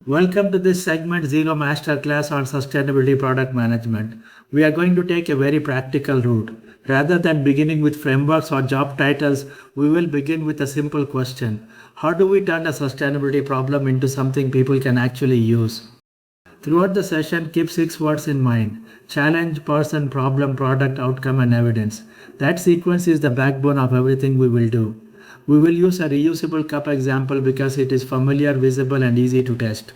Welcome to this segment Zero Masterclass on Sustainability Product Management. We are going to take a very practical route. Rather than beginning with frameworks or job titles, we will begin with a simple question. How do we turn a sustainability problem into something people can actually use? Throughout the session, keep six words in mind: challenge, person, problem, product, outcome, and evidence. That sequence is the backbone of everything we will do. We will use a reusable cup example because it is familiar, visible, and easy to test.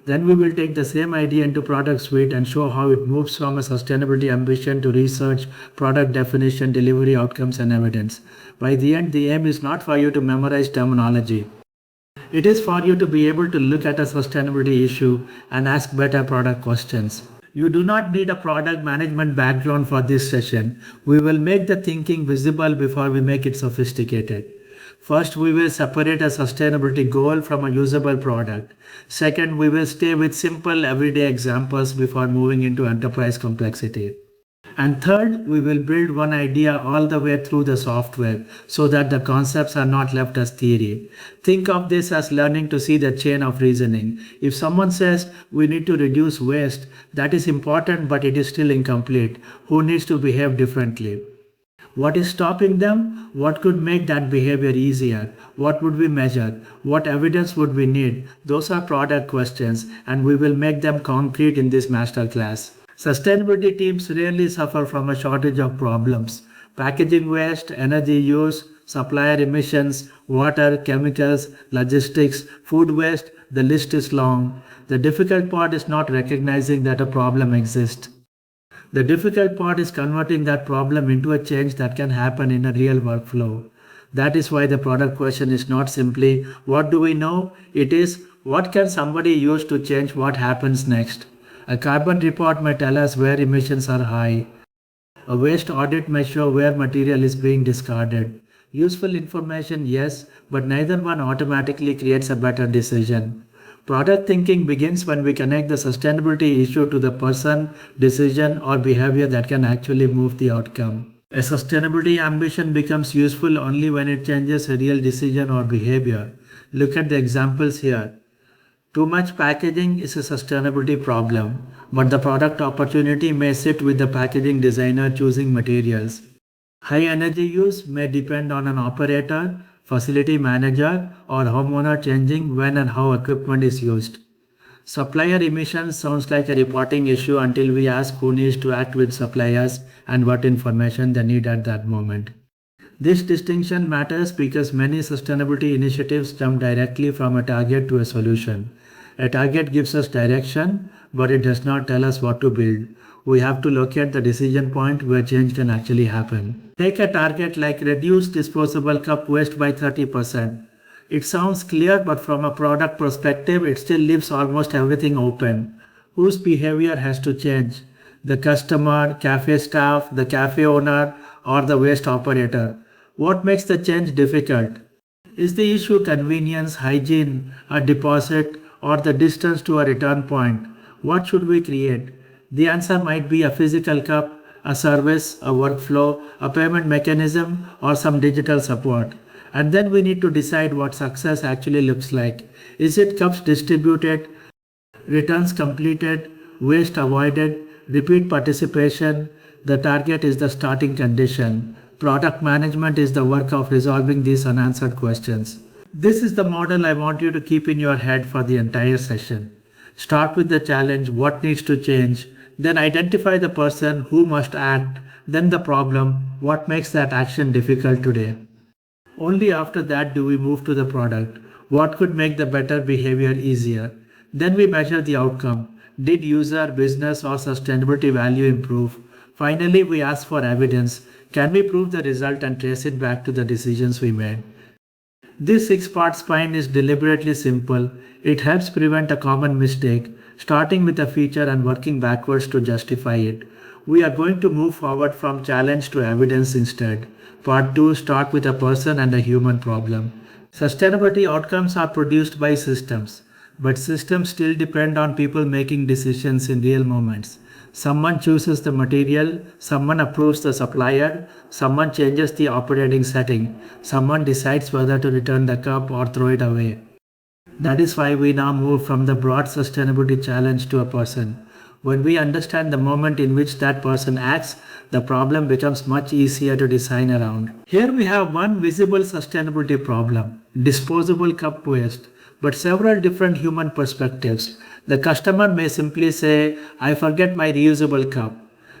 Then we will take the same idea into product suite and show how it moves from a sustainability ambition to research, product definition, delivery outcomes, and evidence. By the end, the aim is not for you to memorize terminology. It is for you to be able to look at a sustainability issue and ask better product questions. You do not need a product management background for this session. We will make the thinking visible before we make it sophisticated. First, we will separate a sustainability goal from a usable product. Second, we will stay with simple everyday examples before moving into enterprise complexity. And third, we will build one idea all the way through the software so that the concepts are not left as theory. Think of this as learning to see the chain of reasoning. If someone says we need to reduce waste, that is important but it is still incomplete. Who needs to behave differently? What is stopping them? What could make that behavior easier? What would we measure? What evidence would we need? Those are product questions and we will make them concrete in this masterclass. Sustainability teams rarely suffer from a shortage of problems. Packaging waste, energy use, supplier emissions, water, chemicals, logistics, food waste, the list is long. The difficult part is not recognizing that a problem exists. The difficult part is converting that problem into a change that can happen in a real workflow. That is why the product question is not simply what do we know? It is what can somebody use to change what happens next? A carbon report may tell us where emissions are high. A waste audit may show where material is being discarded. Useful information, yes, but neither one automatically creates a better decision. Product thinking begins when we connect the sustainability issue to the person, decision, or behavior that can actually move the outcome. A sustainability ambition becomes useful only when it changes a real decision or behavior. Look at the examples here. Too much packaging is a sustainability problem, but the product opportunity may sit with the packaging designer choosing materials. High energy use may depend on an operator, facility manager, or homeowner changing when and how equipment is used. Supplier emissions sounds like a reporting issue until we ask who needs to act with suppliers and what information they need at that moment. This distinction matters because many sustainability initiatives jump directly from a target to a solution. A target gives us direction, but it does not tell us what to build. We have to locate the decision point where change can actually happen. Take a target like reduce disposable cup waste by 30%. It sounds clear, but from a product perspective, it still leaves almost everything open. Whose behavior has to change? The customer, cafe staff, the cafe owner, or the waste operator? What makes the change difficult? Is the issue convenience, hygiene, a deposit, or the distance to a return point? What should we create? The answer might be a physical cup, a service, a workflow, a payment mechanism, or some digital support. And then we need to decide what success actually looks like. Is it cups distributed, returns completed, waste avoided, repeat participation? The target is the starting condition. Product management is the work of resolving these unanswered questions. This is the model I want you to keep in your head for the entire session. Start with the challenge, what needs to change, then identify the person who must act, then the problem, what makes that action difficult today. Only after that do we move to the product. What could make the better behavior easier? Then we measure the outcome. Did user, business, or sustainability value improve? Finally, we ask for evidence. Can we prove the result and trace it back to the decisions we made? This six-part spine is deliberately simple. It helps prevent a common mistake, starting with a feature and working backwards to justify it. We are going to move forward from challenge to evidence instead. Part 2 start with a person and a human problem. Sustainability outcomes are produced by systems, but systems still depend on people making decisions in real moments. Someone chooses the material, someone approves the supplier, someone changes the operating setting, someone decides whether to return the cup or throw it away. That is why we now move from the broad sustainability challenge to a person. When we understand the moment in which that person acts, the problem becomes much easier to design around. Here we have one visible sustainability problem, disposable cup waste, but several different human perspectives. The customer may simply say, I forget my reusable cup.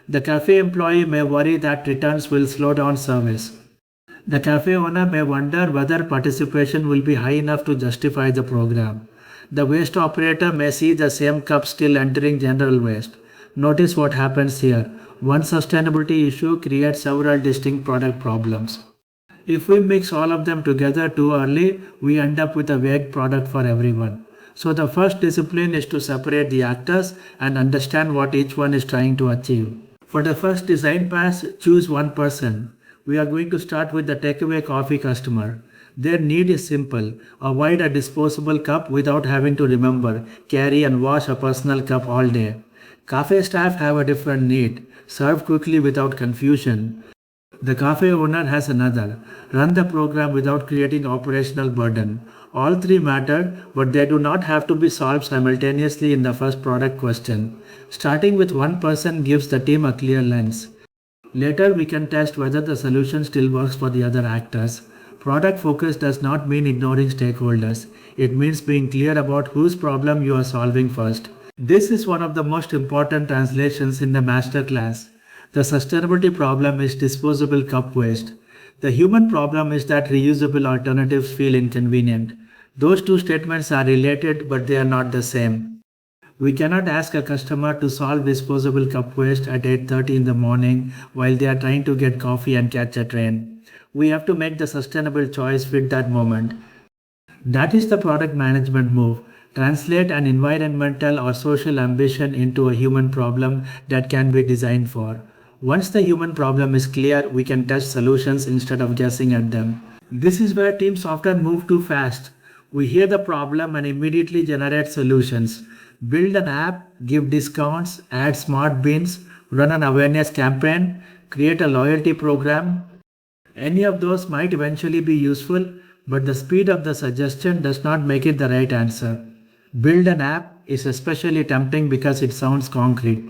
The cafe employee may worry that returns will slow down service. The cafe owner may wonder whether participation will be high enough to justify the program. The waste operator may see the same cup still entering general waste. Notice what happens here. One sustainability issue creates several distinct product problems. If we mix all of them together too early, we end up with a vague product for everyone. So the first discipline is to separate the actors and understand what each one is trying to achieve. For the first design pass, choose one person. We are going to start with the takeaway coffee customer. Their need is simple. Avoid a disposable cup without having to remember, carry and wash a personal cup all day. Cafe staff have a different need. Serve quickly without confusion. The cafe owner has another. Run the program without creating operational burden. All three matter, but they do not have to be solved simultaneously in the first product question. Starting with one person gives the team a clear lens. Later, we can test whether the solution still works for the other actors. Product focus does not mean ignoring stakeholders. It means being clear about whose problem you are solving first. This is one of the most important translations in the masterclass. The sustainability problem is disposable cup waste. The human problem is that reusable alternatives feel inconvenient. Those two statements are related, but they are not the same. We cannot ask a customer to solve disposable cup waste at 8:30 in the morning while they are trying to get coffee and catch a train. We have to make the sustainable choice fit that moment. That is the product management move. Translate an environmental or social ambition into a human problem that can be designed for. Once the human problem is clear, we can test solutions instead of guessing at them. This is where teams often move too fast. We hear the problem and immediately generate solutions. Build an app, give discounts, add smart bins, run an awareness campaign, create a loyalty program. Any of those might eventually be useful, but the speed of the suggestion does not make it the right answer. Build an app is especially tempting because it sounds concrete.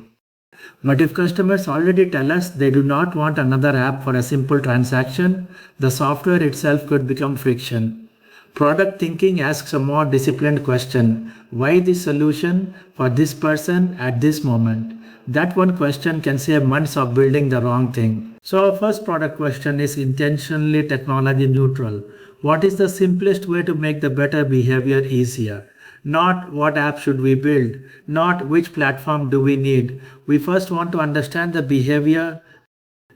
But if customers already tell us they do not want another app for a simple transaction, the software itself could become friction. Product thinking asks a more disciplined question. Why this solution for this person at this moment? That one question can save months of building the wrong thing. So our first product question is intentionally technology neutral. What is the simplest way to make the better behavior easier? Not what app should we build, not which platform do we need. We first want to understand the behavior.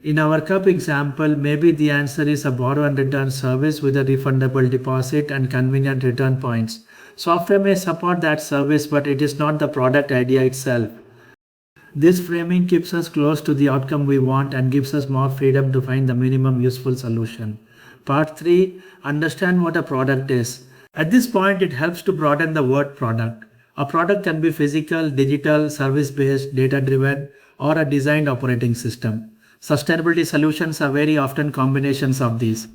In our cup example, maybe the answer is a borrow and return service with a refundable deposit and convenient return points. Software may support that service, but it is not the product idea itself. This framing keeps us close to the outcome we want and gives us more freedom to find the minimum useful solution. Part 3. Understand what a product is. At this point, it helps to broaden the word product. A product can be physical, digital, service-based, data-driven, or a designed operating system. Sustainability solutions are very often combinations of these.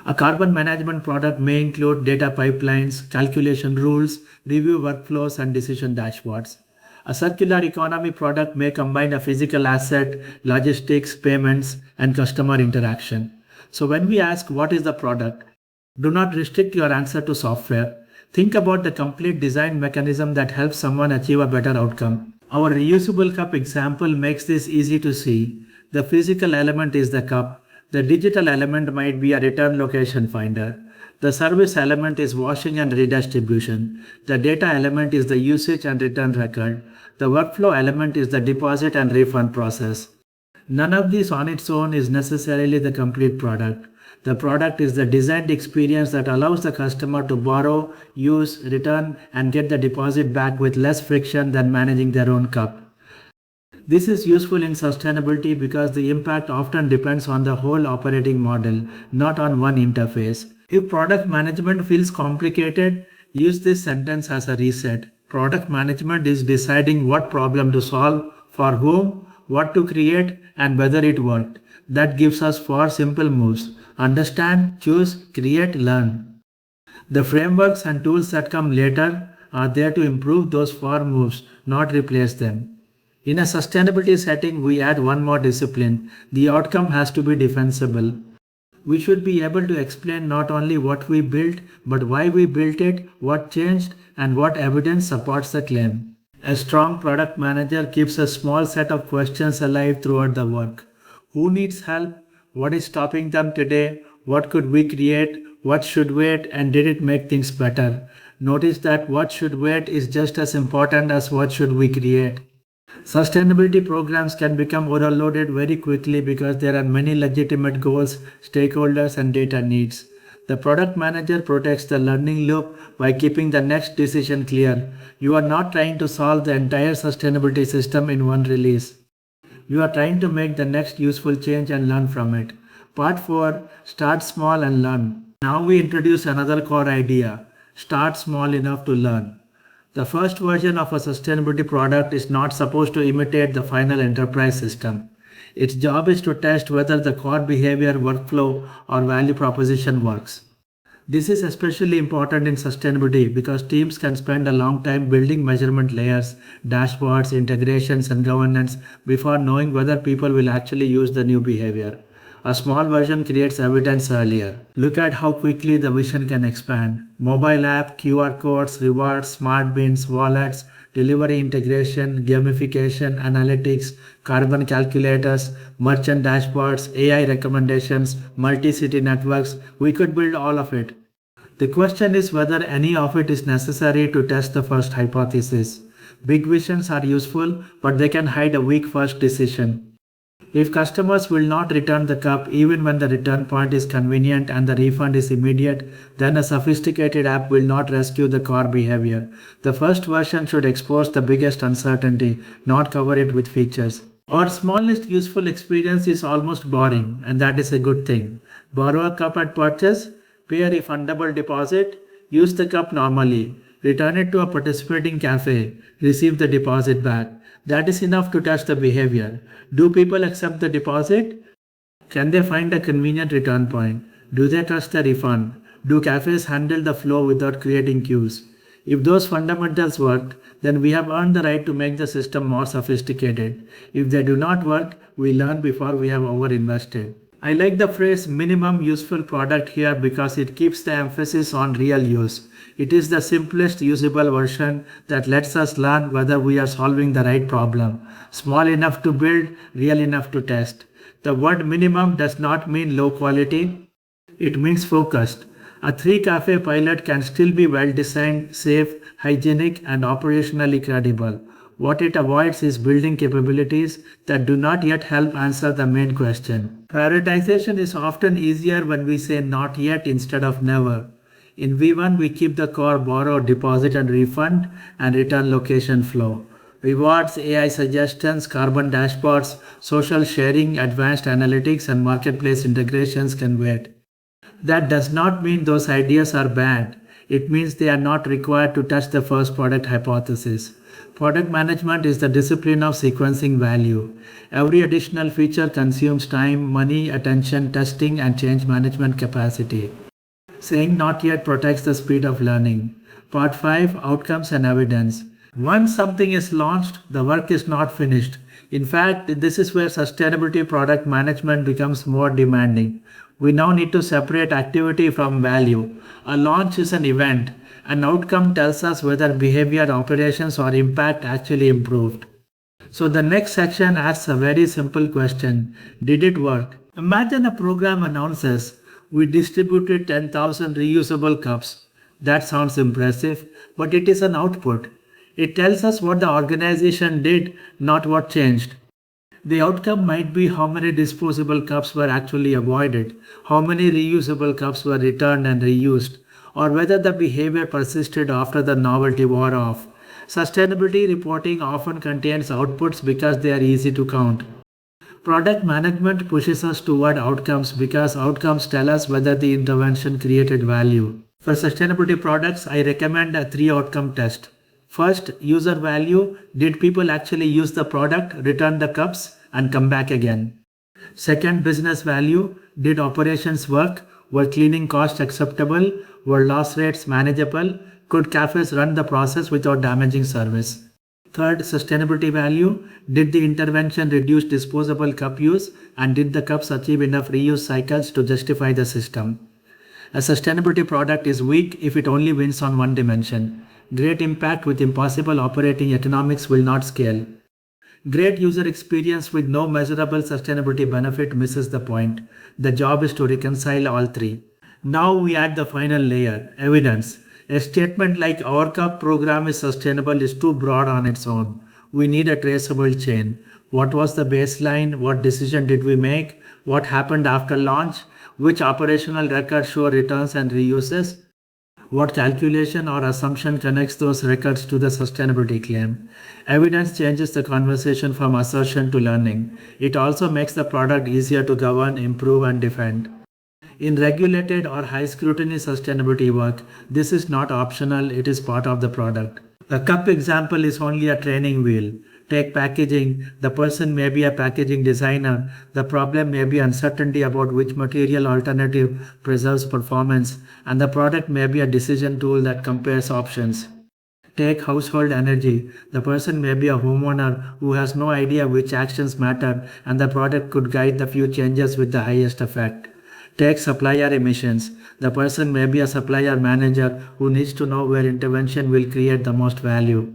A carbon management product may include data pipelines, calculation rules, review workflows, and decision dashboards. A circular economy product may combine a physical asset, logistics, payments, and customer interaction. So when we ask what is the product, do not restrict your answer to software. Think about the complete design mechanism that helps someone achieve a better outcome. Our reusable cup example makes this easy to see. The physical element is the cup. The digital element might be a return location finder. The service element is washing and redistribution. The data element is the usage and return record. The workflow element is the deposit and refund process. None of these on its own is necessarily the complete product. The product is the designed experience that allows the customer to borrow, use, return, and get the deposit back with less friction than managing their own cup. This is useful in sustainability because the impact often depends on the whole operating model, not on one interface. If product management feels complicated, use this sentence as a reset. Product management is deciding what problem to solve, for whom, what to create, and whether it worked. That gives us 4 simple moves. Understand, choose, create, learn. The frameworks and tools that come later are there to improve those four moves, not replace them. In a sustainability setting, we add one more discipline. The outcome has to be defensible. We should be able to explain not only what we built, but why we built it, what changed, and what evidence supports the claim. A strong product manager keeps a small set of questions alive throughout the work. Who needs help? What is stopping them today? What could we create? What should wait? And did it make things better? Notice that what should wait is just as important as what should we create. Sustainability programs can become overloaded very quickly because there are many legitimate goals, stakeholders, and data needs. The product manager protects the learning loop by keeping the next decision clear. You are not trying to solve the entire sustainability system in one release. You are trying to make the next useful change and learn from it. Part 4. Start small and learn. Now we introduce another core idea. Start small enough to learn. The first version of a sustainability product is not supposed to imitate the final enterprise system. Its job is to test whether the core behavior, workflow, or value proposition works. This is especially important in sustainability because teams can spend a long time building measurement layers, dashboards, integrations, and governance before knowing whether people will actually use the new behavior. A small version creates evidence earlier. Look at how quickly the vision can expand. Mobile app, QR codes, rewards, smart bins, wallets, delivery integration, gamification, analytics, carbon calculators, merchant dashboards, AI recommendations, multi-city networks. We could build all of it. The question is whether any of it is necessary to test the first hypothesis. Big visions are useful, but they can hide a weak first decision. If customers will not return the cup even when the return point is convenient and the refund is immediate, then a sophisticated app will not rescue the core behavior. The first version should expose the biggest uncertainty, not cover it with features. Our smallest useful experience is almost boring, and that is a good thing. Borrow a cup at purchase, pay a refundable deposit, use the cup normally, return it to a participating cafe, receive the deposit back. That is enough to test the behavior. Do people accept the deposit? Can they find a convenient return point? Do they trust the refund? Do cafes handle the flow without creating queues? If those fundamentals work, then we have earned the right to make the system more sophisticated. If they do not work, we learn before we have overinvested. I like the phrase minimum useful product here because it keeps the emphasis on real use. It is the simplest usable version that lets us learn whether we are solving the right problem. Small enough to build, real enough to test. The word minimum does not mean low quality. It means focused. A three-cafe pilot can still be well designed, safe, hygienic, and operationally credible. What it avoids is building capabilities that do not yet help answer the main question. Prioritization is often easier when we say not yet instead of never. In V1, we keep the core borrow, deposit and refund and return location flow. Rewards, AI suggestions, carbon dashboards, social sharing, advanced analytics and marketplace integrations can wait. That does not mean those ideas are bad. It means they are not required to test the first product hypothesis. Product management is the discipline of sequencing value. Every additional feature consumes time, money, attention, testing, and change management capacity. Saying not yet protects the speed of learning. Part 5. Outcomes and evidence. Once something is launched, the work is not finished. In fact, this is where sustainability product management becomes more demanding. We now need to separate activity from value. A launch is an event. An outcome tells us whether behavior, operations, or impact actually improved. So the next section asks a very simple question. Did it work? Imagine a program announces, we distributed 10,000 reusable cups. That sounds impressive, but it is an output. It tells us what the organization did, not what changed. The outcome might be how many disposable cups were actually avoided, how many reusable cups were returned and reused, or whether the behavior persisted after the novelty wore off. Sustainability reporting often contains outputs because they are easy to count. Product management pushes us toward outcomes because outcomes tell us whether the intervention created value. For sustainability products, I recommend a 3-outcome test. First, user value. Did people actually use the product, return the cups, and come back again? Second, business value. Did operations work? Were cleaning costs acceptable? Were loss rates manageable? Could cafes run the process without damaging service? Third, sustainability value. Did the intervention reduce disposable cup use, and did the cups achieve enough reuse cycles to justify the system? A sustainability product is weak if it only wins on one dimension. Great impact with impossible operating economics will not scale. Great user experience with no measurable sustainability benefit misses the point. The job is to reconcile all three. Now we add the final layer, evidence. A statement like our cup program is sustainable is too broad on its own. We need a traceable chain. What was the baseline? What decision did we make? What happened after launch? Which operational records show returns and reuses? What calculation or assumption connects those records to the sustainability claim? Evidence changes the conversation from assertion to learning. It also makes the product easier to govern, improve, and defend. In regulated or high scrutiny sustainability work, this is not optional, it is part of the product. A cup example is only a training wheel. Take packaging. The person may be a packaging designer. The problem may be uncertainty about which material alternative preserves performance, and the product may be a decision tool that compares options. Take household energy. The person may be a homeowner who has no idea which actions matter, and the product could guide the few changes with the highest effect. Take supplier emissions. The person may be a supplier manager who needs to know where intervention will create the most value.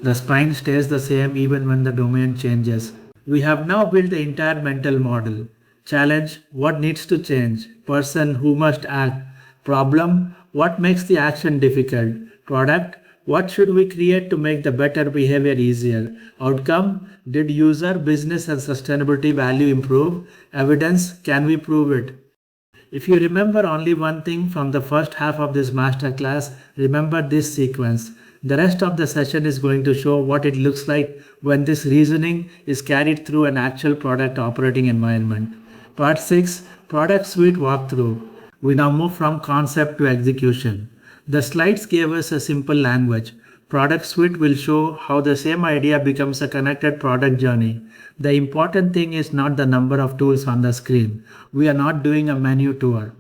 The spine stays the same even when the domain changes. We have now built the entire mental model. Challenge, what needs to change? Person, who must act? Problem, what makes the action difficult? Product, what should we create to make the better behavior easier? Outcome, did user, business and sustainability value improve? Evidence, can we prove it? If you remember only one thing from the first half of this masterclass, remember this sequence. The rest of the session is going to show what it looks like when this reasoning is carried through an actual product operating environment. Part 6, Product Suite Walkthrough. We now move from concept to execution. The slides gave us a simple language. Product Suite will show how the same idea becomes a connected product journey. The important thing is not the number of tools on the screen. We are not doing a menu tour.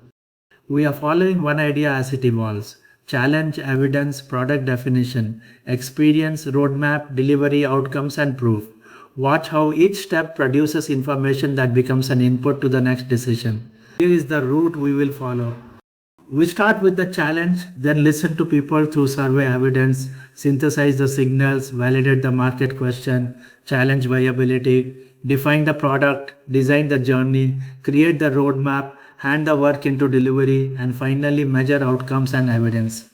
We are following one idea as it evolves. Challenge, evidence, product definition, experience, roadmap, delivery, outcomes, and proof. Watch how each step produces information that becomes an input to the next decision. Here is the route we will follow. We start with the challenge, then listen to people through survey evidence, synthesize the signals, validate the market question, challenge viability, define the product, design the journey, create the roadmap, hand the work into delivery, and finally measure outcomes and evidence.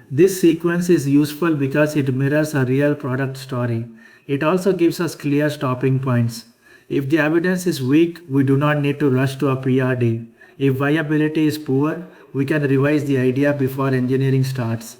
This sequence is useful because it mirrors a real product story. It also gives us clear stopping points. If the evidence is weak, we do not need to rush to a PRD. If viability is poor, we can revise the idea before engineering starts.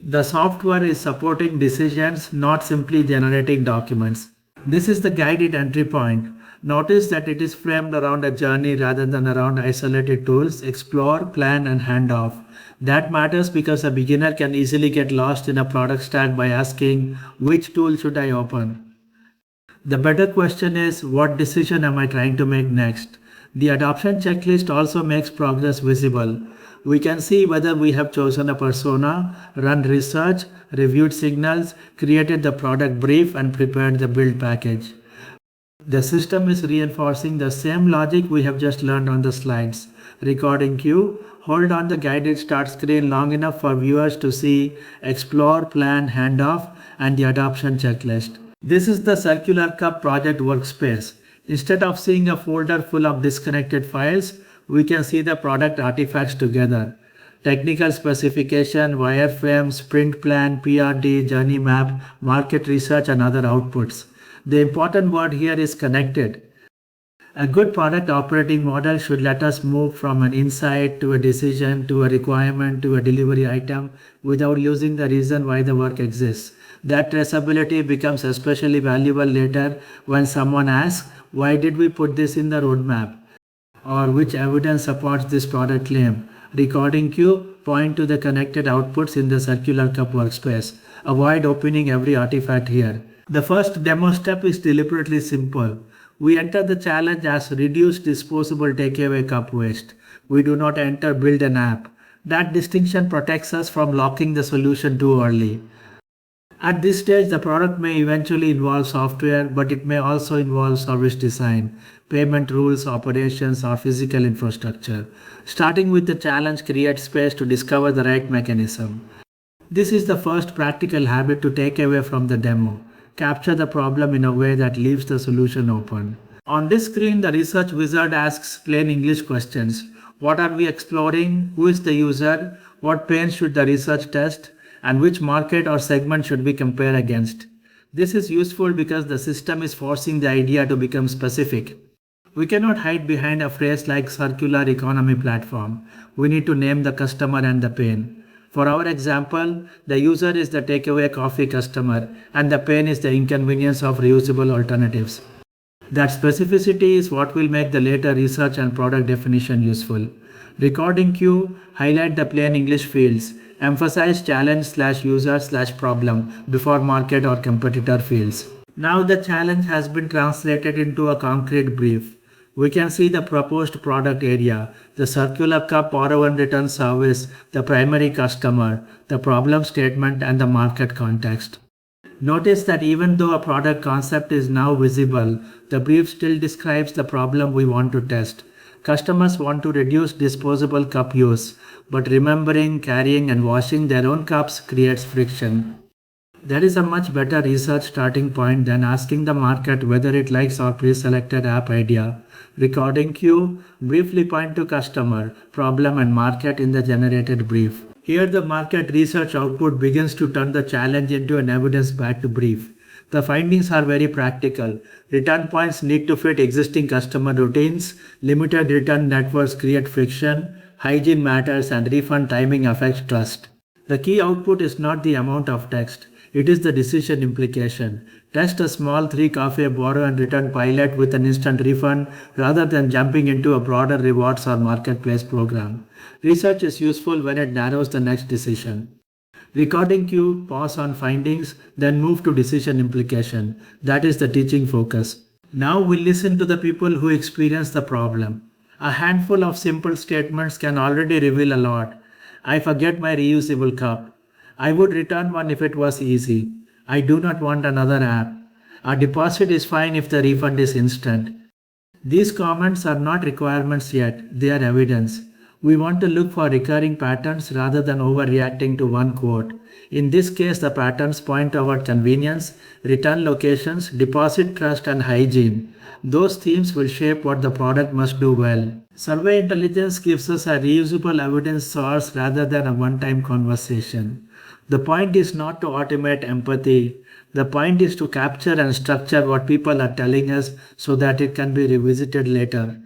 The software is supporting decisions, not simply generating documents. This is the guided entry point. Notice that it is framed around a journey rather than around isolated tools. Explore, plan, and hand off. That matters because a beginner can easily get lost in a product stack by asking, which tool should I open? The better question is, what decision am I trying to make next? The adoption checklist also makes progress visible. We can see whether we have chosen a persona, run research, reviewed signals, created the product brief, and prepared the build package. The system is reinforcing the same logic we have just learned on the slides. Recording queue, hold on the guided start screen long enough for viewers to see explore, plan, handoff, and the adoption checklist. This is the circular cup project workspace. Instead of seeing a folder full of disconnected files, we can see the product artifacts together. Technical specification, wireframe, sprint plan, PRD, journey map, market research, and other outputs. The important word here is connected. A good product operating model should let us move from an insight to a decision to a requirement to a delivery item without losing the reason why the work exists. That traceability becomes especially valuable later when someone asks, why did we put this in the roadmap? Or which evidence supports this product claim? Recording queue, point to the connected outputs in the circular cup workspace. Avoid opening every artifact here. The first demo step is deliberately simple. We enter the challenge as reduce disposable takeaway cup waste. We do not enter build an app. That distinction protects us from locking the solution too early. At this stage, the product may eventually involve software, but it may also involve service design, payment rules, operations, or physical infrastructure. Starting with the challenge creates space to discover the right mechanism. This is the first practical habit to take away from the demo. Capture the problem in a way that leaves the solution open. On this screen, the research wizard asks plain English questions. What are we exploring? Who is the user? What pains should the research test? And which market or segment should we compare against? This is useful because the system is forcing the idea to become specific. We cannot hide behind a phrase like circular economy platform. We need to name the customer and the pain. For our example, the user is the takeaway coffee customer and the pain is the inconvenience of reusable alternatives. That specificity is what will make the later research and product definition useful. Recording cue, highlight the plain English fields. Emphasize challenge/user/problem before market or competitor fields. Now the challenge has been translated into a concrete brief. We can see the proposed product area, the circular cup borrow and return service, the primary customer, the problem statement, and the market context. Notice that even though a product concept is now visible, the brief still describes the problem we want to test. Customers want to reduce disposable cup use, but remembering, carrying, and washing their own cups creates friction. That is a much better research starting point than asking the market whether it likes our pre-selected app idea. Recording cue, briefly point to customer, problem, and market in the generated brief. Here the market research output begins to turn the challenge into an evidence-backed brief. The findings are very practical. Return points need to fit existing customer routines, limited return networks create friction, hygiene matters, and refund timing affects trust. The key output is not the amount of text, it is the decision implication. Test a small three-café borrow and return pilot with an instant refund rather than jumping into a broader rewards or marketplace program. Research is useful when it narrows the next decision. Recording cue, pause on findings, then move to decision implication. That is the teaching focus. Now we listen to the people who experience the problem. A handful of simple statements can already reveal a lot. I forget my reusable cup. I would return one if it was easy. I do not want another app. A deposit is fine if the refund is instant. These comments are not requirements yet, they are evidence. We want to look for recurring patterns rather than overreacting to one quote. In this case, the patterns point toward convenience, return locations, deposit trust, and hygiene. Those themes will shape what the product must do well. Survey intelligence gives us a reusable evidence source rather than a one-time conversation. The point is not to automate empathy. The point is to capture and structure what people are telling us so that it can be revisited later.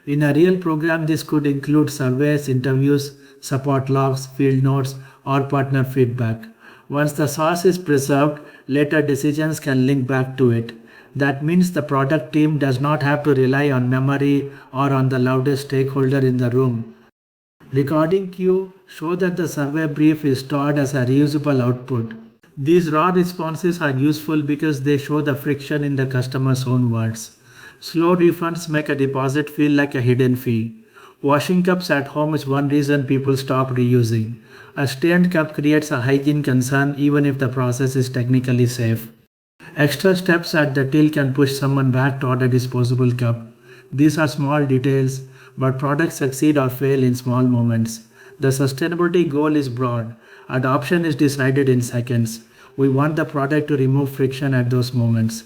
In a real program, this could include surveys, interviews, support logs, field notes, or partner feedback. Once the source is preserved, later decisions can link back to it. That means the product team does not have to rely on memory or on the loudest stakeholder in the room. Recording cue, show that the survey brief is stored as a reusable output. These raw responses are useful because they show the friction in the customer's own words. Slow refunds make a deposit feel like a hidden fee. Washing cups at home is one reason people stop reusing. A stained cup creates a hygiene concern even if the process is technically safe. Extra steps at the till can push someone back toward a disposable cup. These are small details, but products succeed or fail in small moments. The sustainability goal is broad. Adoption is decided in seconds. We want the product to remove friction at those moments.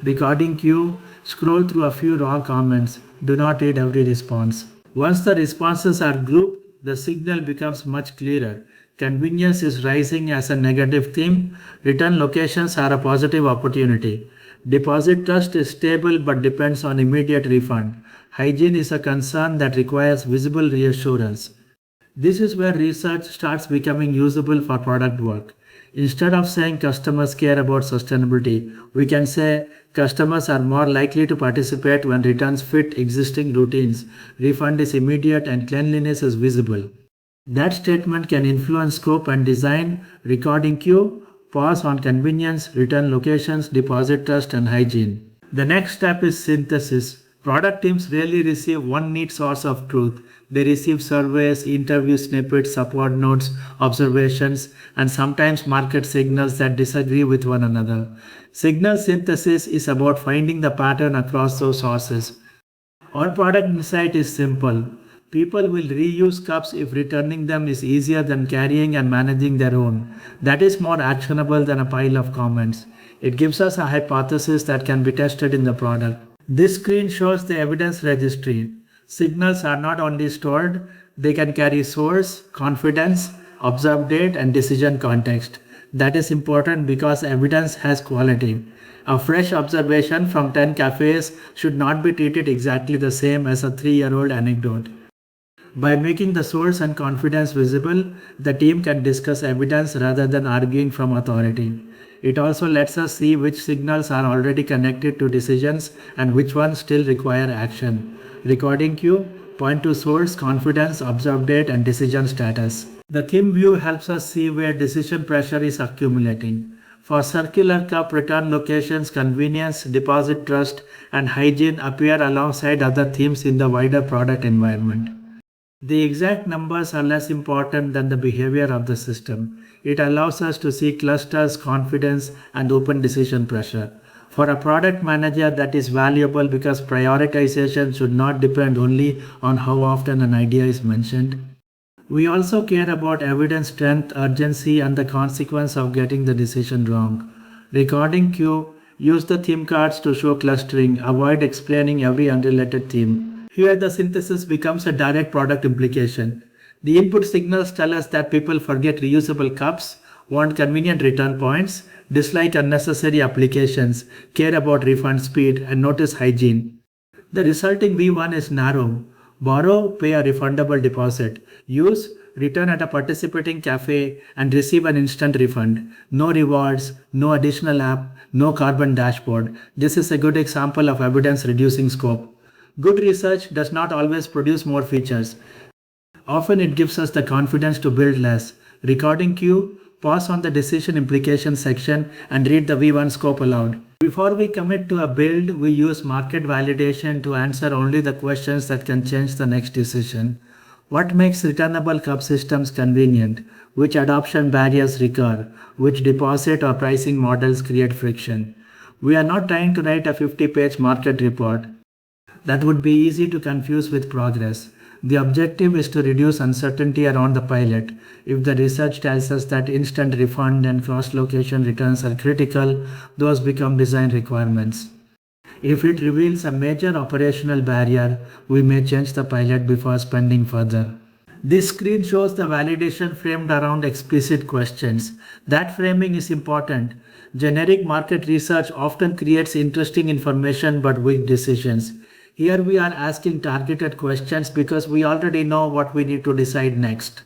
Recording cue, scroll through a few raw comments. Do not read every response. Once the responses are grouped, the signal becomes much clearer. Convenience is rising as a negative theme. Return locations are a positive opportunity. Deposit trust is stable but depends on immediate refund. Hygiene is a concern that requires visible reassurance. This is where research starts becoming usable for product work. Instead of saying customers care about sustainability, we can say customers are more likely to participate when returns fit existing routines, refund is immediate, and cleanliness is visible. That statement can influence scope and design. Recording cue, pause on convenience, return locations, deposit trust, and hygiene. The next step is synthesis. Product teams rarely receive one neat source of truth. They receive surveys, interview snippets, support notes, observations, and sometimes market signals that disagree with one another. Signal synthesis is about finding the pattern across those sources. Our product insight is simple. People will reuse cups if returning them is easier than carrying and managing their own. That is more actionable than a pile of comments. It gives us a hypothesis that can be tested in the product. This screen shows the evidence registry. Signals are not only stored, they can carry source, confidence, observed date, and decision context. That is important because evidence has quality. A fresh observation from 10 cafes should not be treated exactly the same as a 3-year-old anecdote. By making the source and confidence visible, the team can discuss evidence rather than arguing from authority. It also lets us see which signals are already connected to decisions and which ones still require action. Recording cue, point to source, confidence, observed date, and decision status. The theme view helps us see where decision pressure is accumulating. For circular cup, return locations, convenience, deposit trust, and hygiene appear alongside other themes in the wider product environment. The exact numbers are less important than the behavior of the system. It allows us to see clusters, confidence, and open decision pressure. For a product manager, that is valuable because prioritization should not depend only on how often an idea is mentioned. We also care about evidence strength, urgency, and the consequence of getting the decision wrong. Recording cue, use the theme cards to show clustering, avoid explaining every unrelated theme. Here the synthesis becomes a direct product implication. The input signals tell us that people forget reusable cups, want convenient return points, dislike unnecessary applications, care about refund speed, and notice hygiene. The resulting V1 is narrow. Borrow, pay a refundable deposit. Use, return at a participating cafe and receive an instant refund. No rewards, no additional app, no carbon dashboard. This is a good example of evidence reducing scope. Good research does not always produce more features. Often it gives us the confidence to build less. Recording cue, pause on the decision implication section and read the V1 scope aloud. Before we commit to a build, we use market validation to answer only the questions that can change the next decision. What makes returnable cup systems convenient? Which adoption barriers recur? Which deposit or pricing models create friction? We are not trying to write a 50-page market report. That would be easy to confuse with progress. The objective is to reduce uncertainty around the pilot. If the research tells us that instant refund and cross-location returns are critical, those become design requirements. If it reveals a major operational barrier, we may change the pilot before spending further. This screen shows the validation framed around explicit questions. That framing is important. Generic market research often creates interesting information but weak decisions. Here we are asking targeted questions because we already know what we need to decide next.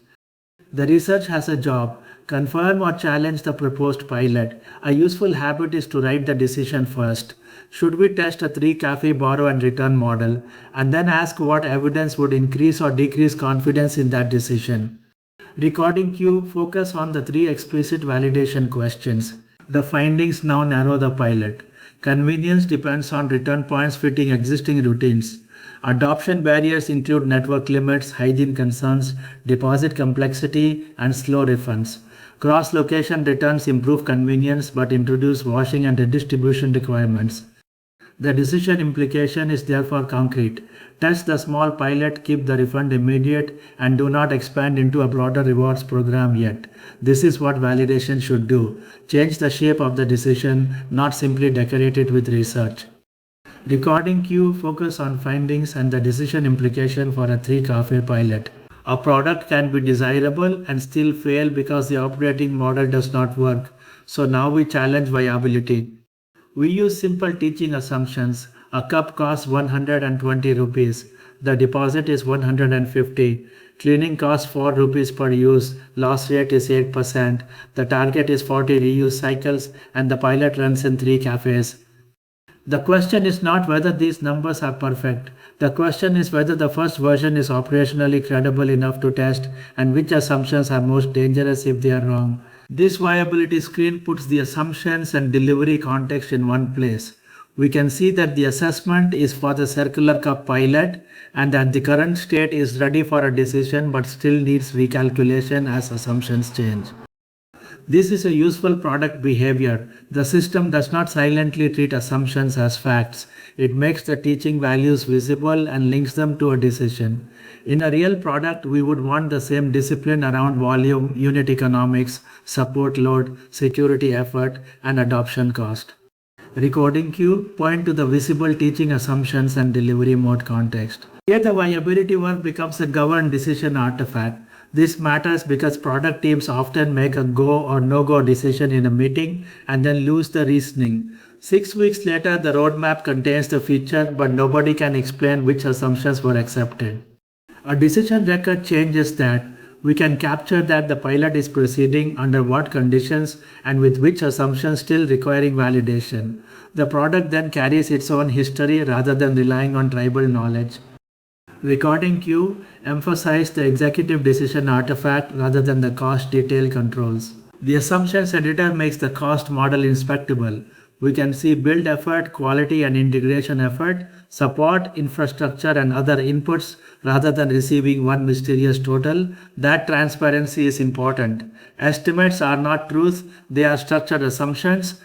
The research has a job. Confirm or challenge the proposed pilot. A useful habit is to write the decision first. Should we test a 3-cafe borrow and return model and then ask what evidence would increase or decrease confidence in that decision? Recording cue, focus on the 3 explicit validation questions. The findings now narrow the pilot. Convenience depends on return points fitting existing routines. Adoption barriers include network limits, hygiene concerns, deposit complexity, and slow refunds. Cross-location returns improve convenience but introduce washing and redistribution requirements. The decision implication is therefore concrete. Test the small pilot, keep the refund immediate, and do not expand into a broader rewards program yet. This is what validation should do. Change the shape of the decision, not simply decorate it with research. Recording cue, focus on findings and the decision implication for a 3-cafe pilot. A product can be desirable and still fail because the operating model does not work. So now we challenge viability. We use simple teaching assumptions. A cup costs 120 rupees. The deposit is 150. Cleaning costs 4 rupees per use. Loss rate is 8%. The target is 40 reuse cycles and the pilot runs in 3 cafes. The question is not whether these numbers are perfect. The question is whether the first version is operationally credible enough to test and which assumptions are most dangerous if they are wrong. This viability screen puts the assumptions and delivery context in one place. We can see that the assessment is for the circular cup pilot and that the current state is ready for a decision but still needs recalculation as assumptions change. This is a useful product behavior. The system does not silently treat assumptions as facts. It makes the teaching values visible and links them to a decision. In a real product, we would want the same discipline around volume, unit economics, support load, security effort, and adoption cost. Recording cue point to the visible teaching assumptions and delivery mode context. Here the viability work becomes a governed decision artifact. This matters because product teams often make a go or no-go decision in a meeting and then lose the reasoning. 6 weeks later, the roadmap contains the feature, but nobody can explain which assumptions were accepted. A decision record changes that. We can capture that the pilot is proceeding under what conditions and with which assumptions still requiring validation. The product then carries its own history rather than relying on tribal knowledge. Recording queue emphasizes the executive decision artifact rather than the cost detail controls. The assumptions editor makes the cost model inspectable. We can see build effort, quality and integration effort, support, infrastructure and other inputs rather than receiving one mysterious total. That transparency is important. Estimates are not truth, they are structured assumptions.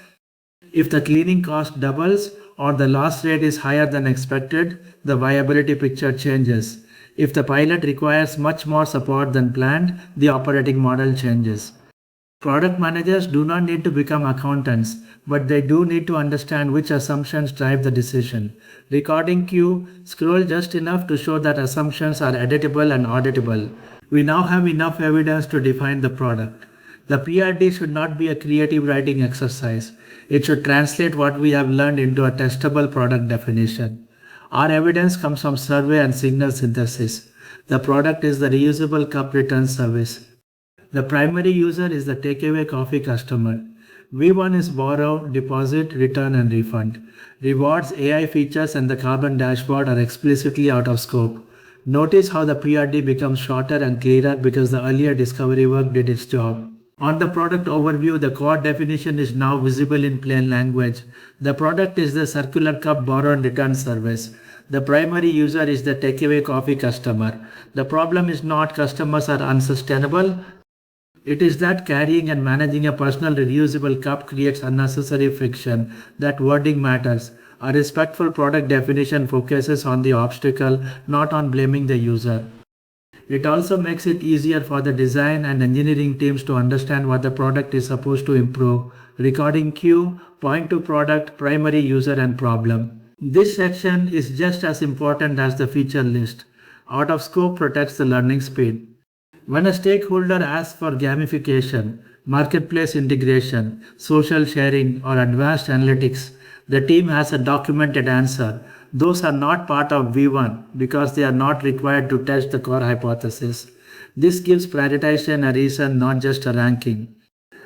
If the cleaning cost doubles or the loss rate is higher than expected, the viability picture changes. If the pilot requires much more support than planned, the operating model changes. Product managers do not need to become accountants, but they do need to understand which assumptions drive the decision. Recording queue, scroll just enough to show that assumptions are editable and auditable. We now have enough evidence to define the product. The PRD should not be a creative writing exercise. It should translate what we have learned into a testable product definition. Our evidence comes from survey and signal synthesis. The product is the reusable cup return service. The primary user is the takeaway coffee customer. V1 is borrow, deposit, return and refund. Rewards, AI features and the carbon dashboard are explicitly out of scope. Notice how the PRD becomes shorter and clearer because the earlier discovery work did its job. On the product overview, the core definition is now visible in plain language. The product is the circular cup borrow and return service. The primary user is the takeaway coffee customer. The problem is not customers are unsustainable. It is that carrying and managing a personal reusable cup creates unnecessary friction. That wording matters. A respectful product definition focuses on the obstacle, not on blaming the user. It also makes it easier for the design and engineering teams to understand what the product is supposed to improve. Recording queue, point to product, primary user and problem. This section is just as important as the feature list. Out of scope protects the learning speed. When a stakeholder asks for gamification, marketplace integration, social sharing, or advanced analytics, the team has a documented answer. Those are not part of V1 because they are not required to test the core hypothesis. This gives prioritization a reason, not just a ranking.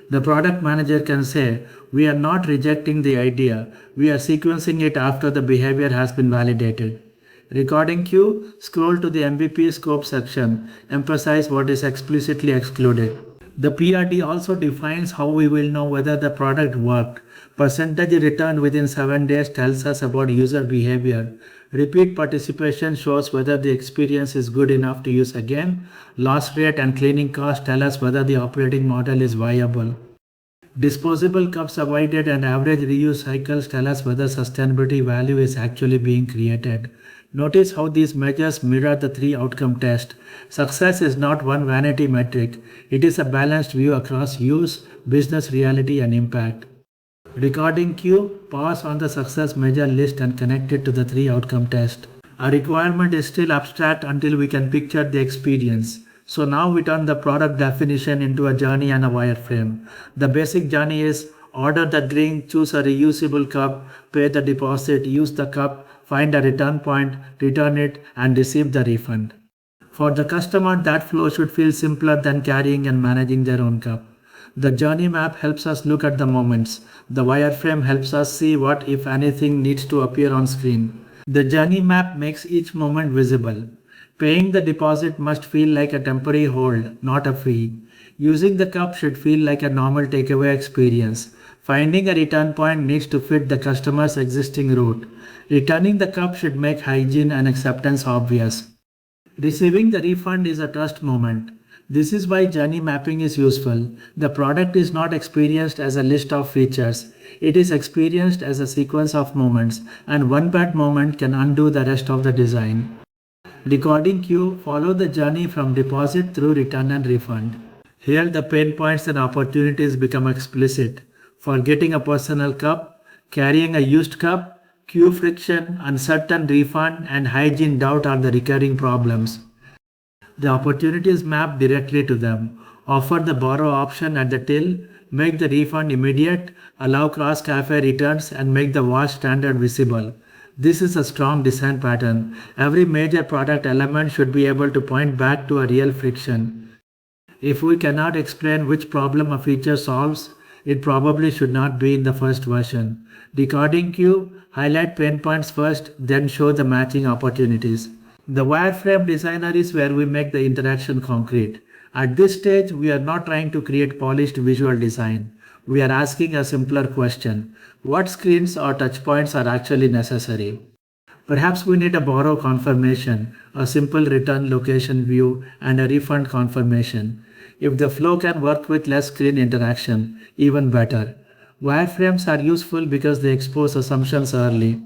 The product manager can say, we are not rejecting the idea, we are sequencing it after the behavior has been validated. Recording queue, scroll to the MVP scope section, emphasize what is explicitly excluded. The PRD also defines how we will know whether the product worked. Percentage returned within 7 days tells us about user behavior. Repeat participation shows whether the experience is good enough to use again. Loss rate and cleaning cost tell us whether the operating model is viable. Disposable cups avoided and average reuse cycles tell us whether sustainability value is actually being created. Notice how these measures mirror the 3 outcome test. Success is not one vanity metric. It is a balanced view across use, business reality and impact. Recording queue, pause on the success measure list and connect it to the 3 outcome test. A requirement is still abstract until we can picture the experience. So now we turn the product definition into a journey and a wireframe. The basic journey is order the drink, choose a reusable cup, pay the deposit, use the cup, find a return point, return it and receive the refund. For the customer, that flow should feel simpler than carrying and managing their own cup. The journey map helps us look at the moments. The wireframe helps us see what, if anything, needs to appear on screen. The journey map makes each moment visible. Paying the deposit must feel like a temporary hold, not a fee. Using the cup should feel like a normal takeaway experience. Finding a return point needs to fit the customer's existing route. Returning the cup should make hygiene and acceptance obvious. Receiving the refund is a trust moment. This is why journey mapping is useful. The product is not experienced as a list of features. It is experienced as a sequence of moments, and one bad moment can undo the rest of the design. Recording queue, follow the journey from deposit through return and refund. Here the pain points and opportunities become explicit. Forgetting a personal cup, carrying a used cup, queue friction, uncertain refund, and hygiene doubt are the recurring problems. The opportunities map directly to them. Offer the borrow option at the till, make the refund immediate, allow cross-cafe returns, and make the wash standard visible. This is a strong design pattern. Every major product element should be able to point back to a real friction. If we cannot explain which problem a feature solves, it probably should not be in the first version. Decoding queue, highlight pain points first, then show the matching opportunities. The wireframe designer is where we make the interaction concrete. At this stage, we are not trying to create polished visual design. We are asking a simpler question. What screens or touchpoints are actually necessary? Perhaps we need a borrow confirmation, a simple return location view, and a refund confirmation. If the flow can work with less screen interaction, even better. Wireframes are useful because they expose assumptions early.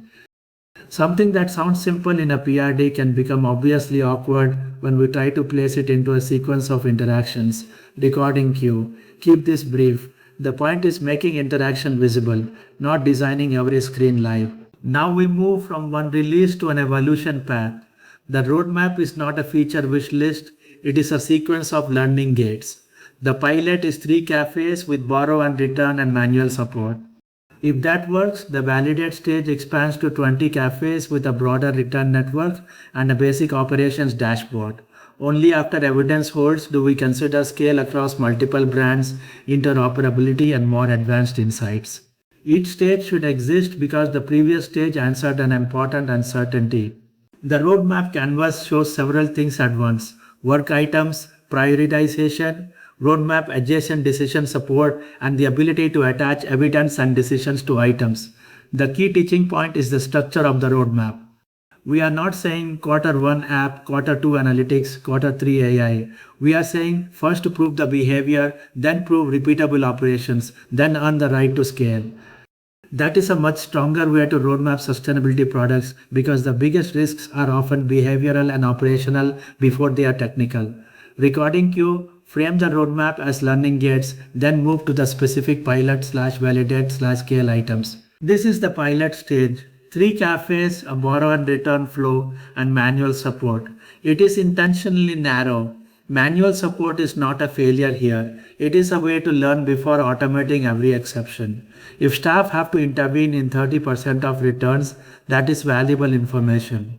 Something that sounds simple in a PRD can become obviously awkward when we try to place it into a sequence of interactions. Recording queue. Keep this brief. The point is making interaction visible, not designing every screen live. Now we move from one release to an evolution path. The roadmap is not a feature wish list, it is a sequence of learning gates. The pilot is 3 cafes with borrow and return and manual support. If that works, the validate stage expands to 20 cafes with a broader return network and a basic operations dashboard. Only after evidence holds do we consider scale across multiple brands, interoperability, and more advanced insights. Each stage should exist because the previous stage answered an important uncertainty. The roadmap canvas shows several things at once: work items, prioritization, roadmap adjacent decision support, and the ability to attach evidence and decisions to items. The key teaching point is the structure of the roadmap. We are not saying quarter 1 app, quarter 2 analytics, quarter 3 AI. We are saying first prove the behavior, then prove repeatable operations, then earn the right to scale. That is a much stronger way to roadmap sustainability products because the biggest risks are often behavioral and operational before they are technical. Recording queue, frame the roadmap as learning gates, then move to the specific pilot/validate/scale items. This is the pilot stage. 3 cafes, a borrow and return flow, and manual support. It is intentionally narrow. Manual support is not a failure here. It is a way to learn before automating every exception. If staff have to intervene in 30% of returns, that is valuable information.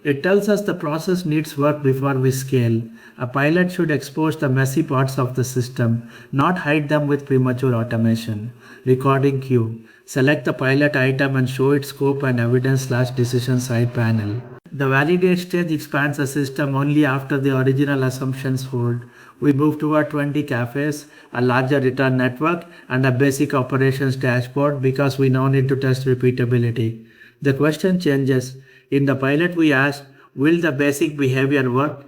It tells us the process needs work before we scale. A pilot should expose the messy parts of the system, not hide them with premature automation. Recording queue. Select the pilot item and show its scope and evidence/decision side panel. The validate stage expands the system only after the original assumptions hold. We move toward 20 cafes, a larger return network, and a basic operations dashboard because we now need to test repeatability. The question changes. In the pilot we ask, will the basic behavior work?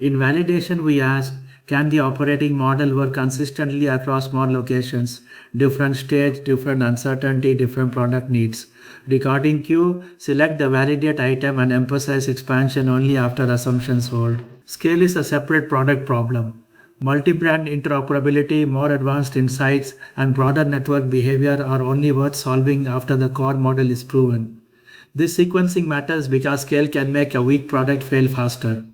In validation we ask, can the operating model work consistently across more locations? Different stage, different uncertainty, different product needs. Recording queue, select the validate item and emphasize expansion only after assumptions hold. Scale is a separate product problem. Multi-brand interoperability, more advanced insights, and broader network behavior are only worth solving after the core model is proven. This sequencing matters because scale can make a weak product fail faster.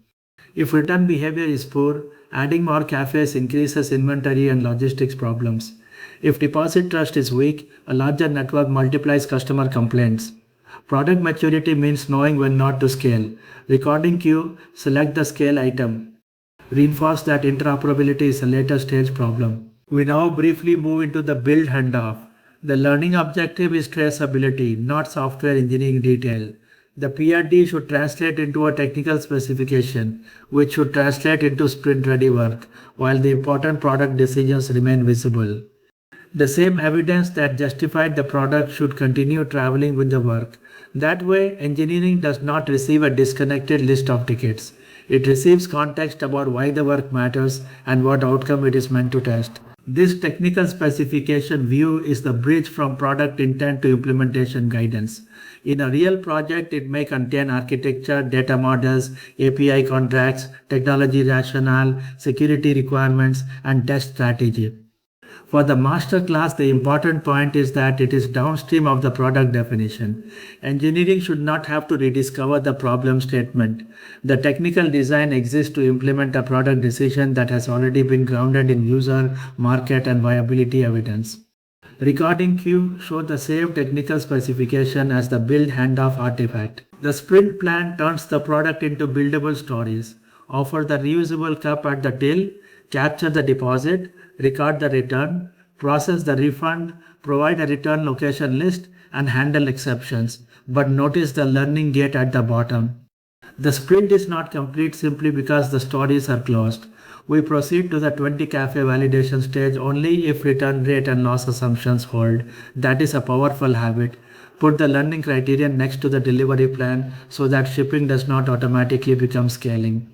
If return behavior is poor, adding more cafes increases inventory and logistics problems. If deposit trust is weak, a larger network multiplies customer complaints. Product maturity means knowing when not to scale. Recording queue, select the scale item. Reinforce that interoperability is a later stage problem. We now briefly move into the build handoff. The learning objective is traceability, not software engineering detail. The PRD should translate into a technical specification, which should translate into sprint-ready work, while the important product decisions remain visible. The same evidence that justified the product should continue traveling with the work. That way, engineering does not receive a disconnected list of tickets. It receives context about why the work matters and what outcome it is meant to test. This technical specification view is the bridge from product intent to implementation guidance. In a real project, it may contain architecture, data models, API contracts, technology rationale, security requirements, and test strategy. For the master class, the important point is that it is downstream of the product definition. Engineering should not have to rediscover the problem statement. The technical design exists to implement a product decision that has already been grounded in user, market, and viability evidence. Recording queue showed the same technical specification as the build handoff artifact. The sprint plan turns the product into buildable stories. Offer the reusable cup at the till, capture the deposit, record the return, process the refund, provide a return location list, and handle exceptions. But notice the learning gate at the bottom. The sprint is not complete simply because the stories are closed. We proceed to the 20-cafe validation stage only if return rate and loss assumptions hold. That is a powerful habit. Put the learning criterion next to the delivery plan so that shipping does not automatically become scaling.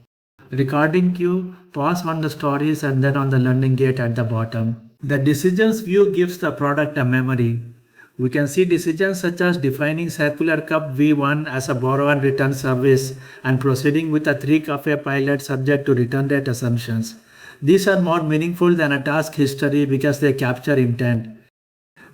Recording queue, pause on the stories and then on the learning gate at the bottom. The decisions view gives the product a memory. We can see decisions such as defining circular cup V1 as a borrow and return service and proceeding with a three-café pilot subject to return rate assumptions. These are more meaningful than a task history because they capture intent.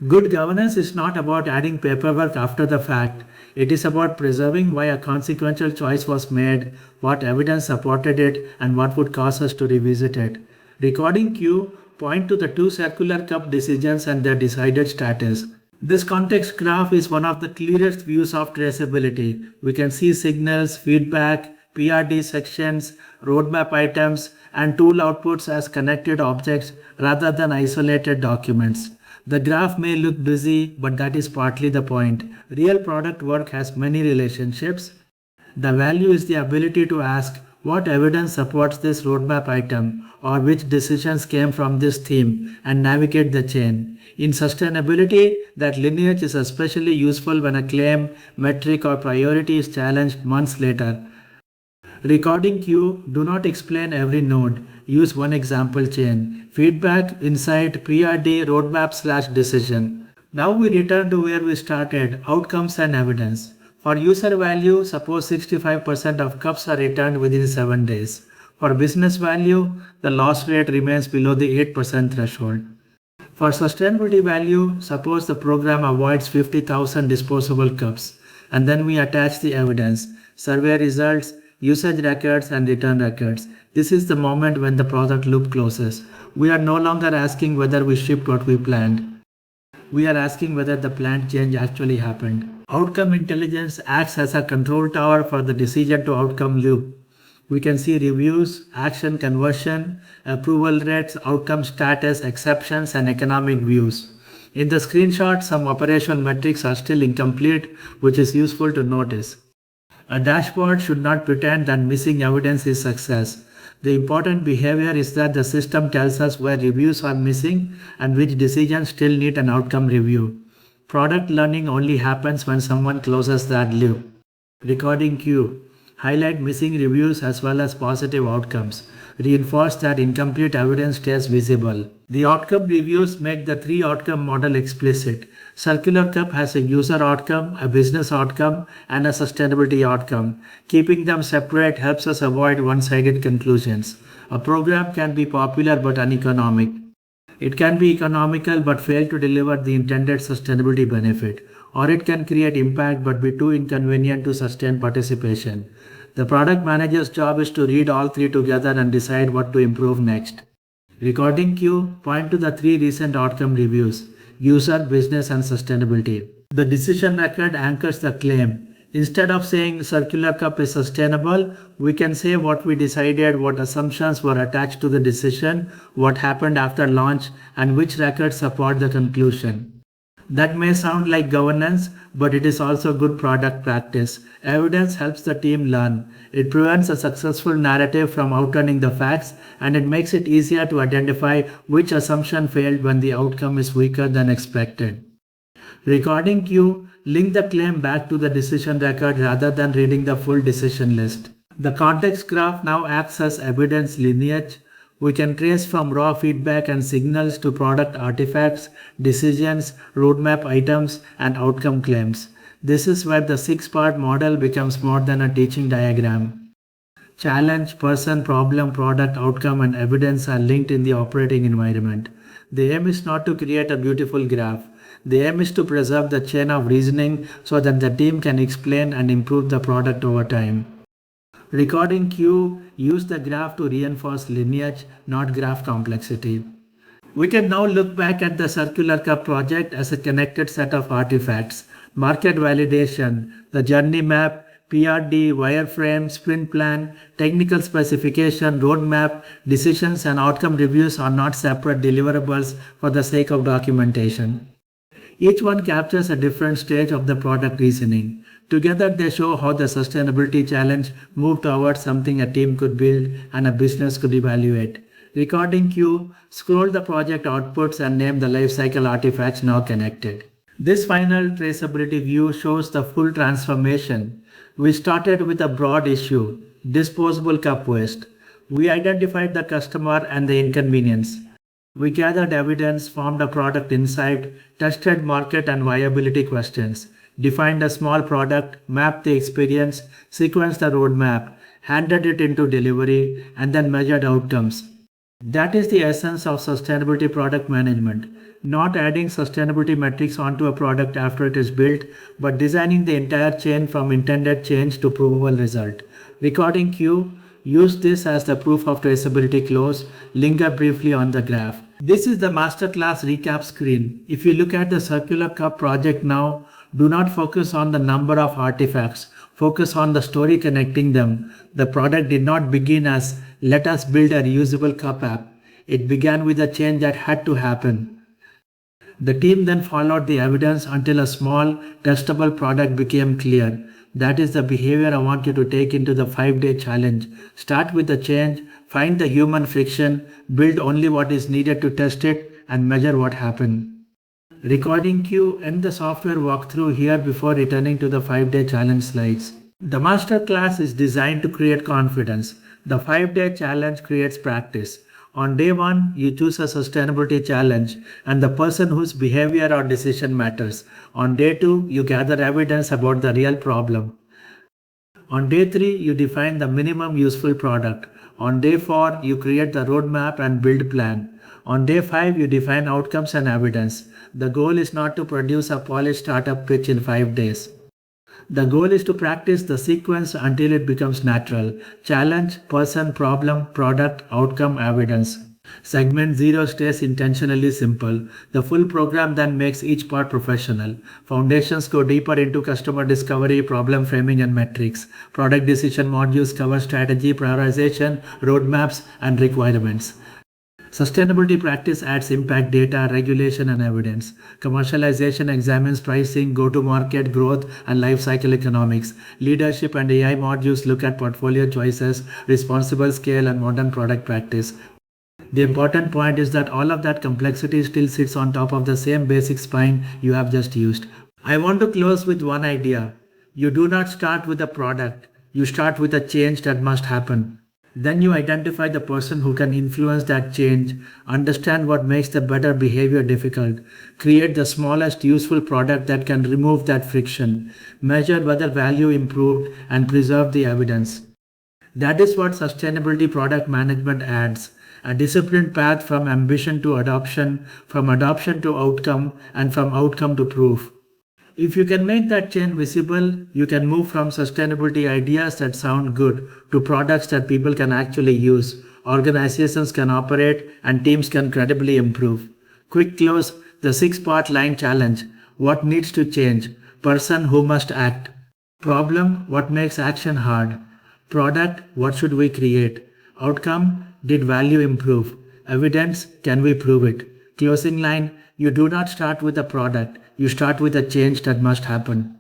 Good governance is not about adding paperwork after the fact. It is about preserving why a consequential choice was made, what evidence supported it, and what would cause us to revisit it. Recording queue point to the two circular cup decisions and their decided status. This context graph is one of the clearest views of traceability. We can see signals, feedback, PRD sections, roadmap items, and tool outputs as connected objects rather than isolated documents. The graph may look busy, but that is partly the point. Real product work has many relationships. The value is the ability to ask, what evidence supports this roadmap item, or which decisions came from this theme, and navigate the chain. In sustainability, that lineage is especially useful when a claim, metric, or priority is challenged months later. Recording queue, do not explain every node. Use one example chain. Feedback, insight, PRD, roadmap/decision. Now we return to where we started, outcomes and evidence. For user value, suppose 65% of cups are returned within 7 days. For business value, the loss rate remains below the 8% threshold. For sustainability value, suppose the program avoids 50,000 disposable cups. And then we attach the evidence, survey results, usage records, and return records. This is the moment when the product loop closes. We are no longer asking whether we shipped what we planned. We are asking whether the planned change actually happened. Outcome intelligence acts as a control tower for the decision to outcome loop. We can see reviews, action conversion, approval rates, outcome status, exceptions, and economic views. In the screenshot, some operational metrics are still incomplete, which is useful to notice. A dashboard should not pretend that missing evidence is success. The important behavior is that the system tells us where reviews are missing and which decisions still need an outcome review. Product learning only happens when someone closes that loop. Recording queue. Highlight missing reviews as well as positive outcomes. Reinforce that incomplete evidence stays visible. The outcome reviews make the 3-outcome model explicit. Circular Cup has a user outcome, a business outcome, and a sustainability outcome. Keeping them separate helps us avoid one-sided conclusions. A program can be popular but uneconomic. It can be economical but fail to deliver the intended sustainability benefit. Or it can create impact but be too inconvenient to sustain participation. The product manager's job is to read all three together and decide what to improve next. Recording queue, point to the 3 recent outcome reviews: user, business, and sustainability. The decision record anchors the claim. Instead of saying circular cup is sustainable, we can say what we decided, what assumptions were attached to the decision, what happened after launch, and which records support the conclusion. That may sound like governance, but it is also good product practice. Evidence helps the team learn. It prevents a successful narrative from outrunning the facts, and it makes it easier to identify which assumption failed when the outcome is weaker than expected. Recording cue, link the claim back to the decision record rather than reading the full decision list. The context graph now acts as evidence lineage. We can trace from raw feedback and signals to product artifacts, decisions, roadmap items, and outcome claims. This is where the six-part model becomes more than a teaching diagram. Challenge, person, problem, product, outcome, and evidence are linked in the operating environment. The aim is not to create a beautiful graph. The aim is to preserve the chain of reasoning so that the team can explain and improve the product over time. Recording cue, use the graph to reinforce lineage, not graph complexity. We can now look back at the circular cup project as a connected set of artifacts. Market validation, the journey map, PRD, wireframe, sprint plan, technical specification, roadmap, decisions and outcome reviews are not separate deliverables for the sake of documentation. Each one captures a different stage of the product reasoning. Together they show how the sustainability challenge moved towards something a team could build and a business could evaluate. Recording cue, scroll the project outputs and name the lifecycle artifacts now connected. This final traceability view shows the full transformation. We started with a broad issue, disposable cup waste. We identified the customer and the inconvenience. We gathered evidence, formed a product insight, tested market and viability questions, defined a small product, mapped the experience, sequenced the roadmap, handed it into delivery, and then measured outcomes. That is the essence of sustainability product management. Not adding sustainability metrics onto a product after it is built, but designing the entire chain from intended change to provable result. Recording cue, use this as the proof of traceability close, linger briefly on the graph. This is the Masterclass recap screen. If you look at the circular cup project now, do not focus on the number of artifacts. Focus on the story connecting them. The product did not begin as let us build a reusable cup app. It began with a change that had to happen. The team then followed the evidence until a small, testable product became clear. That is the behavior I want you to take into the 5-day challenge. Start with the change, find the human friction, build only what is needed to test it, and measure what happened. Recording cue, end the software walkthrough here before returning to the 5-day challenge slides. The masterclass is designed to create confidence. The 5-day challenge creates practice. On day 1, you choose a sustainability challenge and the person whose behavior or decision matters. On day 2, you gather evidence about the real problem. On day 3, you define the minimum useful product. On day 4, you create the roadmap and build plan. On day 5, you define outcomes and evidence. The goal is not to produce a polished startup pitch in 5 days. The goal is to practice the sequence until it becomes natural. Challenge, person, problem, product, outcome, evidence. Segment 0 stays intentionally simple. The full program then makes each part professional. Foundations go deeper into customer discovery, problem framing and metrics. Product decision modules cover strategy, prioritization, roadmaps and requirements. Sustainability practice adds impact data, regulation and evidence. Commercialization examines pricing, go-to-market growth and life cycle economics. Leadership and AI modules look at portfolio choices, responsible scale and modern product practice. The important point is that all of that complexity still sits on top of the same basic spine you have just used. I want to close with one idea. You do not start with a product. You start with a change that must happen. Then you identify the person who can influence that change, understand what makes the better behavior difficult, create the smallest useful product that can remove that friction, measure whether value improved, and preserve the evidence. That is what sustainability product management adds. A disciplined path from ambition to adoption, from adoption to outcome, and from outcome to proof. If you can make that change visible, you can move from sustainability ideas that sound good to products that people can actually use, organizations can operate, and teams can credibly improve. Quick close, the 6-part line challenge. What needs to change? Person, who must act? Problem, what makes action hard? Product, what should we create? Outcome, did value improve? Evidence, can we prove it? Closing line, you do not start with a product. You start with a change that must happen.